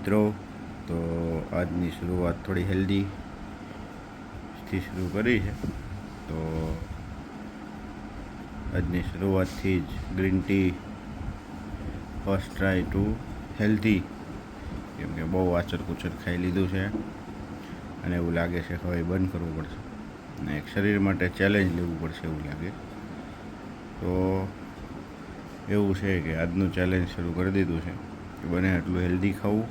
મિત્રો, તો આજની શરૂઆત થોડી હેલ્ધીથી શરૂ કરી છે. તો આજની શરૂઆતથી જ green tea first try to healthy, કેમ કે બહુ આચર કુચર ખાઈ લીધું છે અને એવું લાગે છે કે હવે બંધ કરવું પડશે અને એક શરીર માટે ચેલેન્જ લેવું પડશે એવું લાગે. તો એવું છે કે આજનું ચેલેન્જ શરૂ કરી દીધું છે કે બને એટલું હેલ્ધી ખાવું,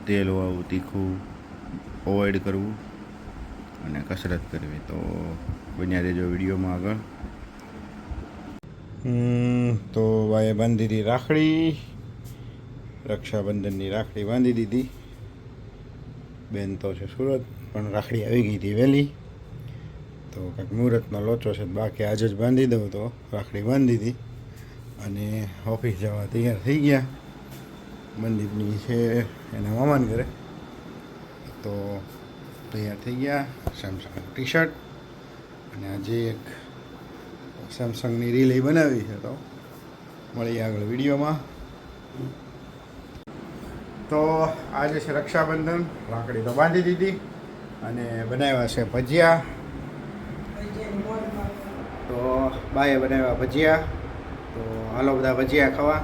તેલવાળું તીખું અવોઇડ કરવું અને કસરત કરવી. તો બન્યા રહેજો વિડીયોમાં આગળ. તો ભાઈએ બાંધી દીધી રાખડી, રક્ષાબંધનની રાખડી બાંધી દીધી. બેન તો છે સુરત, પણ રાખડી આવી ગઈ હતી વહેલી. તો કંઈક મુહૂર્તનો લોચો છે, બાકી આજે જ બાંધી દઉં તો રાખડી બાંધી દીધી અને ઓફિસ જવા તૈયાર થઈ ગયા. મનદીપની છે એના મામાને ઘરે, તો તૈયાર થઈ ગયા. સેમસંગ ટી શર્ટ અને આજે એક સેમસંગની રીલ બનાવી છે, તો મળીએ આગળ વિડીયોમાં. તો આજે છે રક્ષાબંધન, રાખડી તો બાંધી દીધી અને બનાવ્યા છે ભજીયા. તો બાએ બનાવ્યા ભજીયા, તો હાલો બધા ભજીયા ખાવા.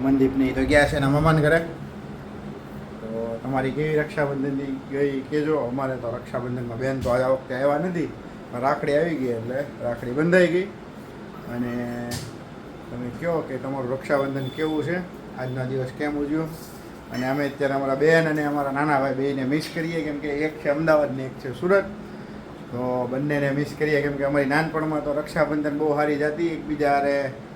મનદીપની તો ગયા છે એના મામાને ઘરે. તો તમારી કેવી રક્ષાબંધનની ગઈ કહેજો. અમારે તો રક્ષાબંધનમાં બેન તો આ વખતે આવ્યા નથી, રાખડી આવી ગઈ એટલે રાખડી બંધાઈ ગઈ. અને તમે કહો કે તમારું રક્ષાબંધન કેવું છે, આજનો દિવસ કેમ ઉજવ્યો. અને અમે અત્યારે અમારા બેન અને અમારા નાના ભાઈ બેને મિસ કરીએ, કેમ કે એક છે અમદાવાદ ને એક છે સુરત. તો બંનેને મિસ કરીએ, કેમ કે અમારી નાનપણમાં તો રક્ષાબંધન બહુ સારી જતી, એકબીજા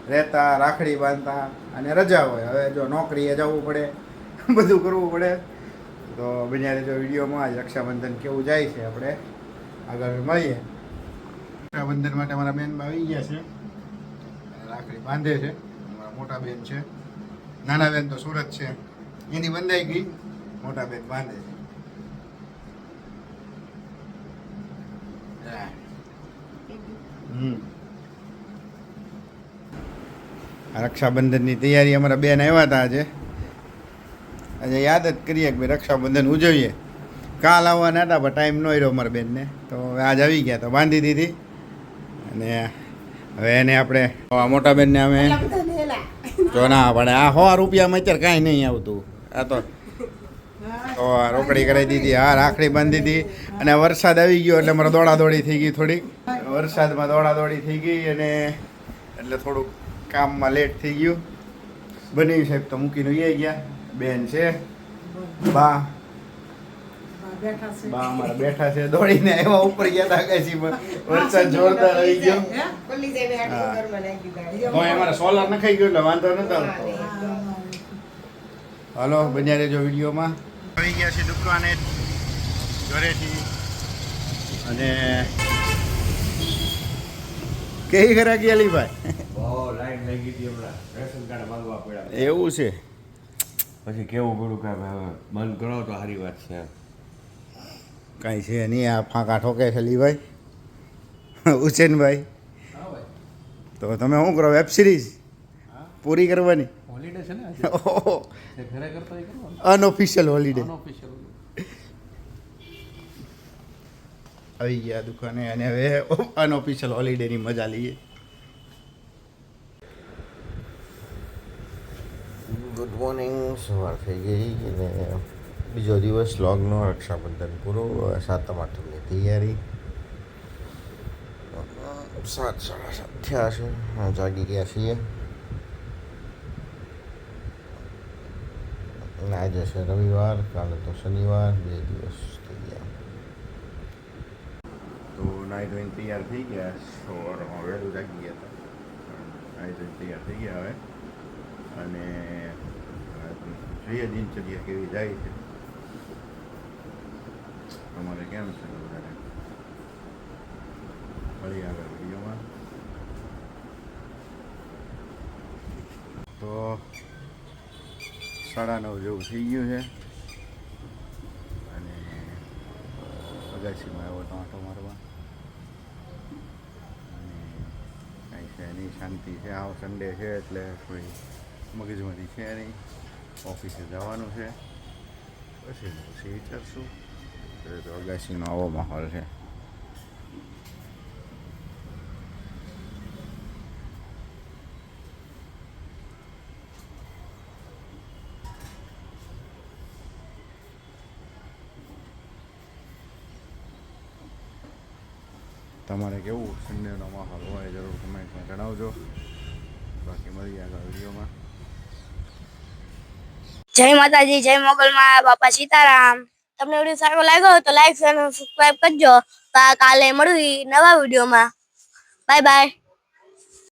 રહેતા, રાખડી બાંધતા અને રજા હોય. હવે જો નોકરીએ જવું પડે, બધું કરવું પડે. તો બન્યા રહેજો વિડીયોમાં. આજ રક્ષાબંધન કેવું જાય છે આપણે આગળ મળીએ. રક્ષાબંધન માટે અમારા બેન આવી ગયા છે, રાખડી બાંધે છે. અમારા મોટા બેન છે, નાના બેન તો સુરત છે, એની બંધાઈ ગઈ, મોટા બેન બાંધે છે. રક્ષાબંધનની તૈયારી અમારા બેન આવ્યા હતા આજે યાદ જ કરીએ કે ભાઈ રક્ષાબંધન ઉજવીએ. કાલ આવવાના હતા પણ ટાઈમ ન રહ્યો અમારા બેનને, તો આજ આવી ગયા તો બાંધી દીધી. અને હવે એને આપણે મોટા બેનને અમે જો ના પડે, આ 100 રૂપિયામાં અત્યારે કાંઈ નહીં આવતું. આ તો રોકડી કરાવી દીધી, હા રાખડી બાંધી દીધી. અને વરસાદ આવી ગયો એટલે મારે દોડાદોડી થઈ ગઈ થોડીક. વરસાદમાં દોડાદોડી થઈ ગઈ અને એટલે થોડુંક કામમાં લેટ થઈ ગયું. બની સાહેબ તો મૂકીને એ ગયા. બેન છે, બા અમારા બેઠા છે, દોડીને એવા ઉપર ગયા હતા આકાશીમાં. વરસાદ જોરદાર આવી ગયો. અમારે સોલર નખાઈ ગયો એટલે વાંધો નતો આવતો. હાલો બન્યા રહેજો વિડીયોમાં. આવી ગયા છે દુકાને ઘરેથી અને કઈ ઘરા ગયા લી ભાઈ? એવું છે, પછી કેવું પડ્યું કે બંધ કરો તો સારી વાત છે. કાંઈ છે નહીં, આ ફાંકા ઠોકે છે લીભાઈ. હુસેનભાઈ, તો તમે શું કરો? વેબ સિરીઝ પૂરી કરવાની? હોલિડે છે ને ઘરે કરતો અનઓફિશિયલ હોલિડે. આવી ગયા દુકાને અને હવે અનઓફિશિયલ હોલિડેની મજા લઈએ. Good morning. સવાર થઈ ગઈ અને બીજો દિવસ લોગનો રક્ષાબંધન પૂરો. 7 આઠમની તૈયારી. 7 સાડા 7 થયા છે, જાગી ગયા છીએ. આજે છે રવિવાર, કાલે તો શનિવાર, 2 દિવસ થઈ ગયા. તો નાઈ ધોઈને તૈયાર થઈ ગયા. સવારમાં વહેલું જાગી ગયા હતા, નાઈ ધોઈને તૈયાર થઈ ગયા હવે. અને જોઈએ દિનચર્યા કેવી જાય છે. તમારે કેમ છે વધારે મળી આગળ વિડીયોમાં. તો 9:30 જેવું થઈ ગયું છે અને અગાશીમાં આવ્યો તો આંટો મારવા. અને કાંઈ છે નહીં, શાંતિ છે. આવો સન્ડે છે એટલે કોઈ મગજમાંથી છે નહીં. ઓફિસે જવાનું છે, પછી વિચારશું. તો અગાસીનો આવો માહોલ છે. તમારે કેવું સન્ડેનો માહોલ હોય જરૂર કમેન્ટમાં જણાવજો. બાકી મળીએ આગળ વિડીયોમાં. જય માતાજી, જય મોગલમાં, બાપા સીતારામ. તમને વિડીયો સારો લાગ્યો હોય તો લાઈક અને સબસ્ક્રાઇબ કરજો. કાલે મળવી નવા વિડીયોમાં. Bye bye.